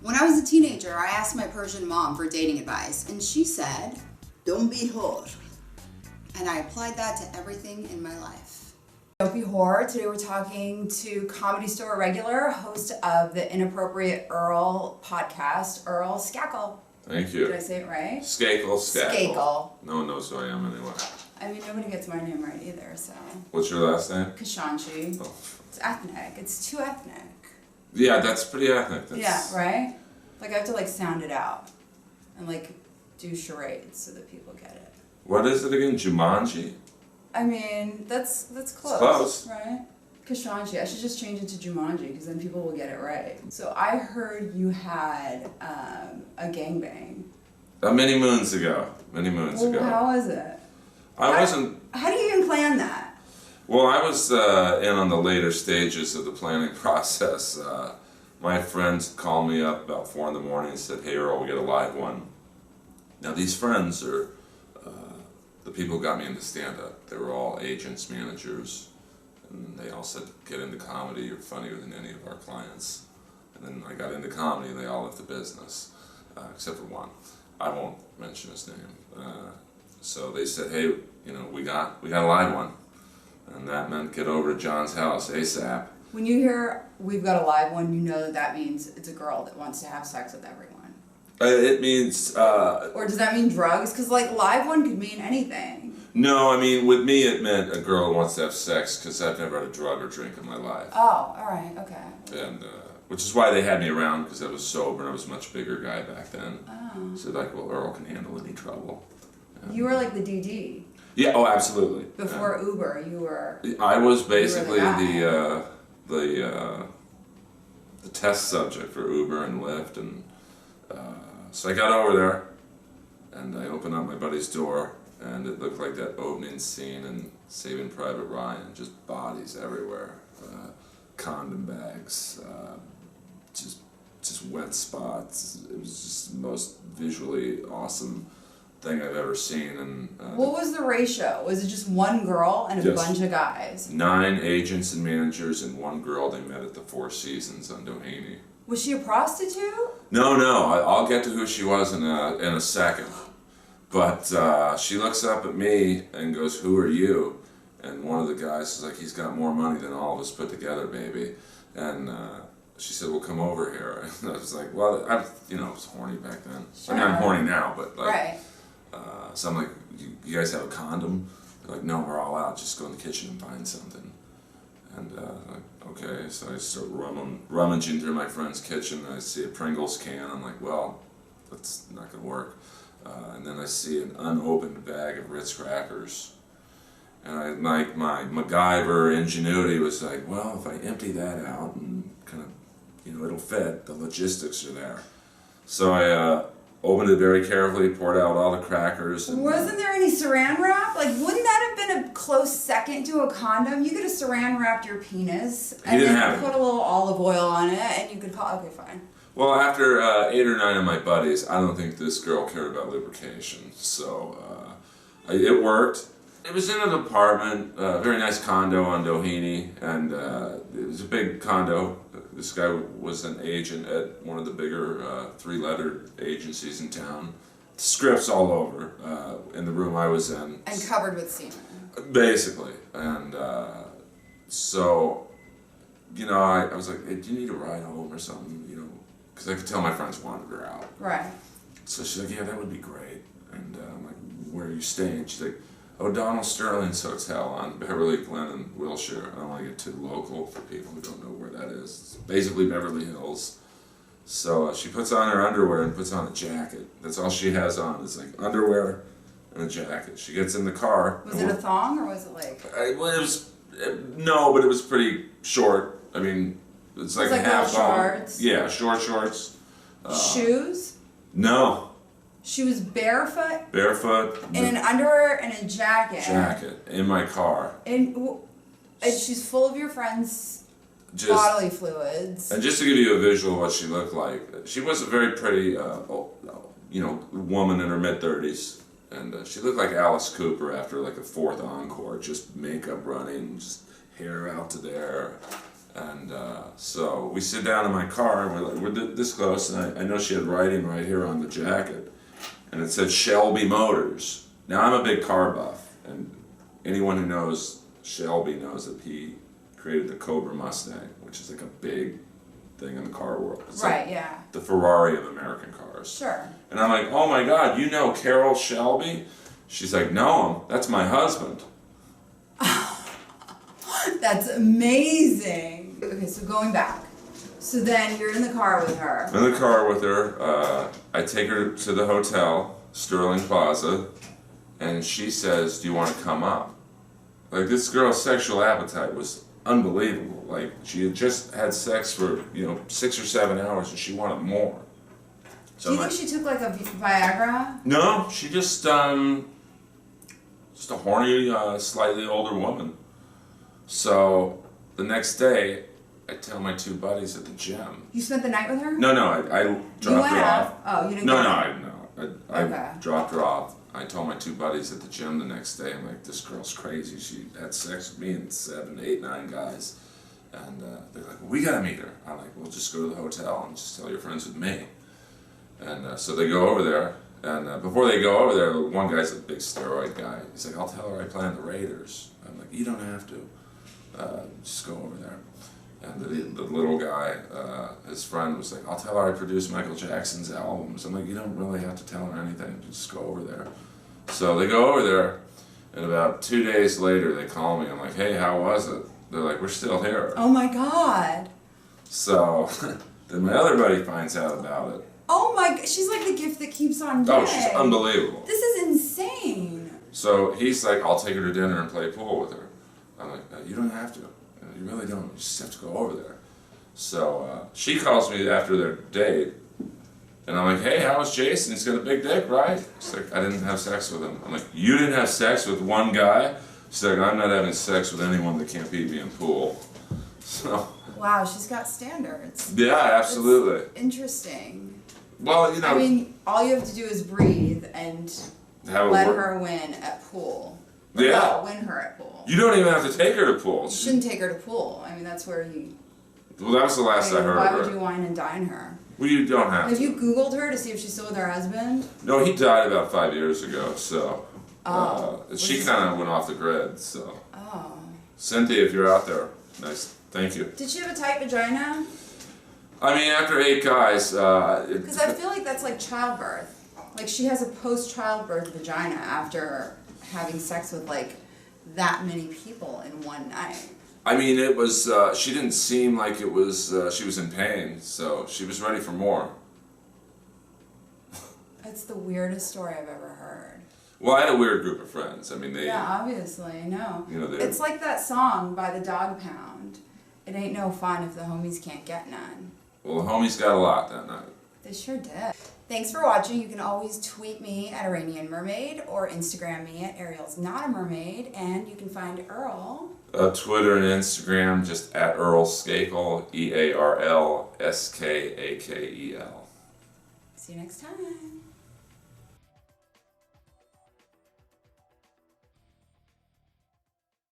When I was a teenager, I asked my Persian mom for dating advice, and she said, "Don't be whore." And I applied that to everything in my life. Don't be whore. Today we're talking to Comedy Store regular, host of the Inappropriate Earl podcast, Earl Skakel. Thank you. Did I say it right? Skakel. Skakel. No one knows who I am anyway. I mean, nobody gets my name right either, so. What's your last name? Kashanchi. Oh. It's ethnic. It's too ethnic. Yeah, that's pretty ethnic. Yeah, right? Like, I have to, like, sound it out and, like, do charades so that people get it. What is it again? Jumanji? I mean, that's close. It's close. Right? Kashanchi. I should just change it to Jumanji because then people will get it right. So I heard you had a gangbang. Many moons ago. Ago. How was it? How do you even plan that? Well, I was in on the later stages of the planning process. My friends called me up about 4 a.m. and said, "Hey Earl, we got a live one." Now these friends are the people who got me into stand-up. They were all agents, managers, and they all said, "Get into comedy, you're funnier than any of our clients." And then I got into comedy and they all left the business, except for one. I won't mention his name. So they said, "Hey, we got a live one." And that meant get over to John's house ASAP. When you hear we've got a live one, you know that means it's a girl that wants to have sex with everyone. It means... or does that mean drugs? Because, like, live one could mean anything. No, I mean, with me it meant a girl who wants to have sex because I've never had a drug or drink in my life. Oh, alright, okay. And, which is why they had me around, because I was sober and I was a much bigger guy back then. Oh. So like, well, Earl can handle any trouble. You were like the DD. Yeah, oh, absolutely. Before Uber, you were... I was basically the test subject for Uber and Lyft, and so I got over there, and I opened up my buddy's door, and it looked like that opening scene in Saving Private Ryan, just bodies everywhere, condom bags, just wet spots. It was just the most visually awesome thing I've ever seen. And what was the ratio? Was it just one girl and a bunch of guys? 9 agents and managers and 1 girl they met at the Four Seasons on Doheny. Was she a prostitute? No, I'll get to who she was in a second. But she looks up at me and goes, "Who are you?" And one of the guys is like, "He's got more money than all of us put together, baby." And she said, "Well, come over here." And I was like, well, I was horny back then. Sure. I mean, I'm horny now, but like... Right. So I'm like, you guys have a condom?" They're like, "No, we're all out. Just go in the kitchen and find something." And like, okay. So I start rummaging through my friend's kitchen. And I see a Pringles can. I'm like, well, that's not going to work. And then I see an unopened bag of Ritz crackers. And my MacGyver ingenuity was like, well, if I empty that out and kind of, it'll fit. The logistics are there. So I opened it very carefully, poured out all the crackers. And, wasn't there any saran wrap? Like, wouldn't that have been a close second to a condom? You could have saran wrapped your penis and then put a little olive oil on it, and you could call. Okay, fine. Well, after 8 or 9 of my buddies, I don't think this girl cared about lubrication. So it worked. It was in an apartment, a very nice condo on Doheny, and it was a big condo. This guy was an agent at one of the bigger 3-lettered agencies in town. Scripts all over in the room I was in. And covered with semen. Basically. And so, I was like, "Hey, do you need a ride home or something?" Because I could tell my friends wanted her out. Right. So she's like, "Yeah, that would be great." And I'm like, "Where are you staying?" She's like, "O'Donnell Sterling's Hotel on Beverly Glen in Wilshire." I don't want to get too local for people who don't know where that is. It's basically Beverly Hills. So she puts on her underwear and puts on a jacket. That's all she has on is like underwear and a jacket. She gets in the car. Was it a thong or was it like? No, but it was pretty short. I mean, it's like a half thong. Shorts. Yeah, short shorts. Shoes? No. She was barefoot? Barefoot. In an underwear and a jacket. Jacket. In my car. And she's full of your friend's bodily fluids. And just to give you a visual of what she looked like, she was a very pretty, woman in her mid-30s. And she looked like Alice Cooper after like a 4th encore. Just makeup running, just hair out to there. And so we sit down in my car, and we're this close, and I know she had writing right here on the jacket, and it said Shelby Motors. Now I'm a big car buff, and anyone who knows Shelby knows that he created the Cobra Mustang, which is like a big thing in the car world. It's right, like yeah. the Ferrari of American cars. Sure. And I'm like, oh my God, you know Carol Shelby? She's like, no, that's my husband. That's amazing. Okay, so going back. So then you're in the car with her. I'm in the car with her. I take her to the hotel, Sterling Plaza, and she says, do you want to come up? Like, this girl's sexual appetite was unbelievable. Like, she had just had sex for, 6 or 7 hours, and she wanted more. So do you think she took like a Viagra? No, she just a horny, slightly older woman. So the next day, I tell my 2 buddies at the gym. You spent the night with her? No, I dropped her off. Oh, you didn't. I dropped her off. I told my 2 buddies at the gym the next day. I'm like, this girl's crazy. She had sex with me and 7, 8, 9 guys, and they're like, well, we gotta meet her. I'm like, well, just go to the hotel and just tell your friends with me. And so they go over there, and before they go over there, one guy's a big steroid guy. He's like, I'll tell her I play on the Raiders. I'm like, you don't have to. Just go over there. And the little guy, his friend was like, I'll tell her I produced Michael Jackson's albums. I'm like, you don't really have to tell her anything, just go over there. So they go over there, and about 2 days later they call me. I'm like, hey, how was it? They're like, we're still here. Oh my God. So then my other buddy finds out about it. Oh my, she's like the gift that keeps on giving. Oh, she's unbelievable. This is insane. So he's like, I'll take her to dinner and play pool with her. I'm like, you don't have to. You really don't. You just have to go over there. So she calls me after their date, and I'm like, hey, how was Jason? He's got a big dick, right? She's like, I didn't have sex with him. I'm like, you didn't have sex with one guy? She's like, I'm not having sex with anyone that can't beat me in pool. So. Wow, she's got standards. Yeah, absolutely. That's interesting. Well, I mean, all you have to do is breathe and let her win at pool. Yeah. No, win her at pool. You don't even have to take her to pool. You shouldn't take her to pool. I mean, that's where you... Well, that was the last I heard of her. Why would you wine and dine her? Well, you don't have to. Have you Googled her to see if she's still with her husband? No, he died about 5 years ago, so... Oh. She kind of went off the grid, so... Oh. Cynthia, if you're out there, nice. Thank you. Did she have a tight vagina? I mean, after 8 guys... Because I feel like that's like childbirth. Like, she has a post-childbirth vagina after having sex with, like, that many people in one night. I mean, it was, she didn't seem like it was, she was in pain, so she was ready for more. It's the weirdest story I've ever heard. Well, I had a weird group of friends. I mean, they... Yeah, obviously, I know. You know, it's like that song by the Dog Pound. It ain't no fun if the homies can't get none. Well, the homies got a lot that night. They sure did. Thanks for watching. You can always tweet me at Iranian Mermaid or Instagram me at Ariel's Not a Mermaid, and you can find Earl. Twitter and Instagram, just at Earl Skakel, EARL SKAKEL. See you next time.